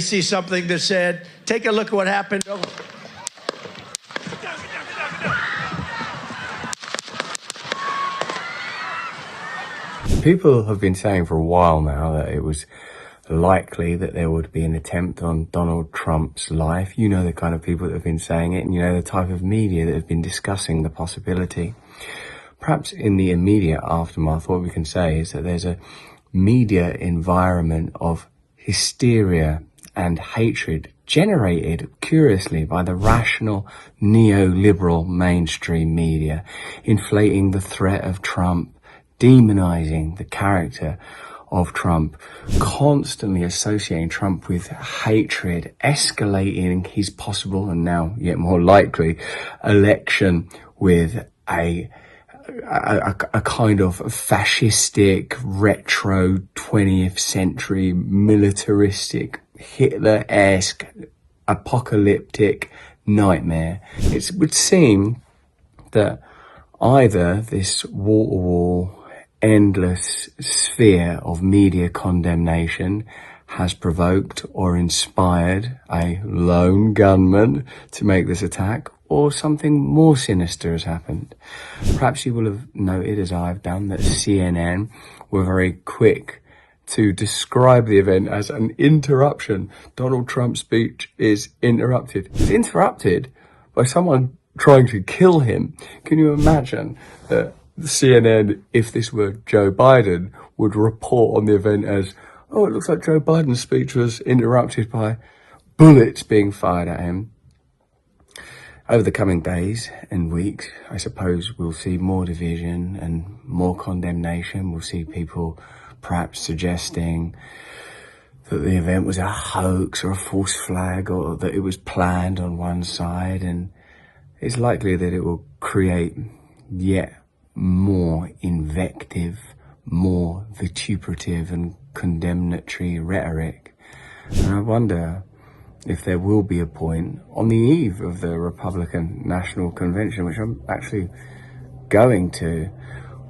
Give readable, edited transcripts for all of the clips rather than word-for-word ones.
see something that said, take a look at what happened. People have been saying for a while now that it was likely that there would be an attempt on Donald Trump's life. You know the kind of people that have been saying it, and you know the type of media that have been discussing the possibility. Perhaps in the immediate aftermath, what we can say is that there's a media environment of hysteria and hatred generated, curiously, by the rational neoliberal mainstream media, inflating the threat of Trump, demonizing the character of Trump, constantly associating Trump with hatred, escalating his possible and now yet more likely election with a kind of fascistic, retro 20th century, militaristic, Hitler-esque, apocalyptic nightmare. It would seem that either this wall-to-wall, endless sphere of media condemnation has provoked or inspired a lone gunman to make this attack, or something more sinister has happened. Perhaps you will have noted, as I've done, that CNN were very quick to describe the event as an interruption. Donald Trump's speech is interrupted. It's interrupted by someone trying to kill him. Can you imagine that CNN, if this were Joe Biden, would report on the event as, oh, it looks like Joe Biden's speech was interrupted by bullets being fired at him? Over the coming days and weeks, I suppose we'll see more division and more condemnation. We'll see people perhaps suggesting that the event was a hoax or a false flag, or that it was planned on one side, and it's likely that it will create yet more invective, more vituperative and condemnatory rhetoric. And I wonder if there will be a point on the eve of the Republican National Convention, which I'm actually going to,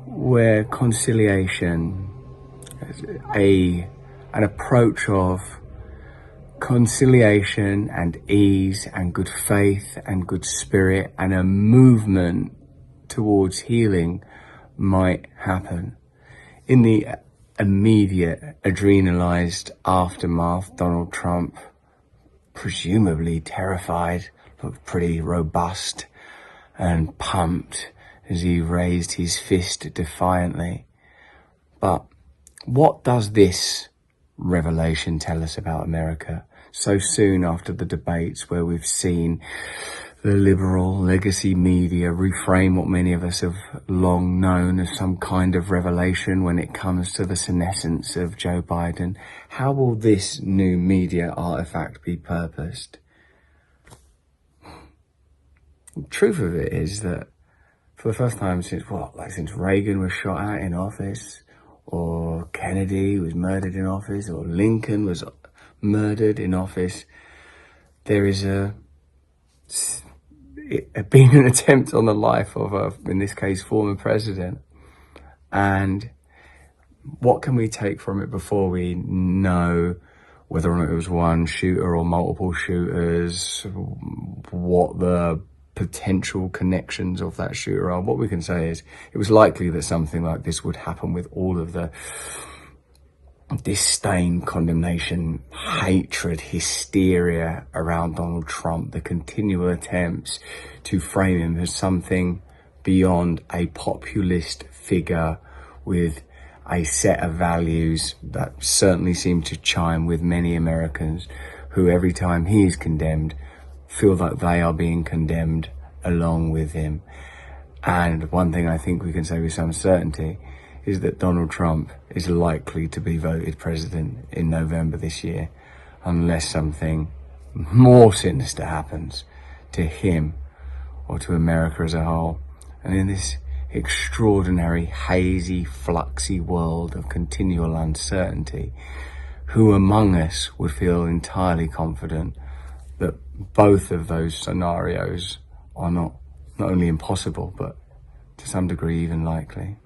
where conciliation, an approach of conciliation and ease and good faith and good spirit and a movement towards healing might happen. In the immediate adrenalized aftermath, Donald Trump, presumably terrified, looked pretty robust and pumped as he raised his fist defiantly. But what does this revelation tell us about America so soon after the debates, where we've seen the liberal legacy media reframe what many of us have long known as some kind of revelation when it comes to the senescence of Joe Biden? How will this new media artifact be purposed? The truth of it is that for the first time since since Reagan was shot at in office, or Kennedy was murdered in office, or Lincoln was murdered in office, there is been an attempt on the life of in this case, former president. And what can we take from it before we know whether or not it was one shooter or multiple shooters, what the potential connections of that shooter are? What we can say is it was likely that something like this would happen, with all of the disdain, condemnation, hatred, hysteria around Donald Trump, the continual attempts to frame him as something beyond a populist figure with a set of values that certainly seem to chime with many Americans who, every time he is condemned, feel that they are being condemned along with him. And one thing I think we can say with some certainty is that Donald Trump is likely to be voted president in November this year, unless something more sinister happens to him or to America as a whole. And in this extraordinary, hazy, fluxy world of continual uncertainty, who among us would feel entirely confident that both of those scenarios are not only impossible, but to some degree even likely?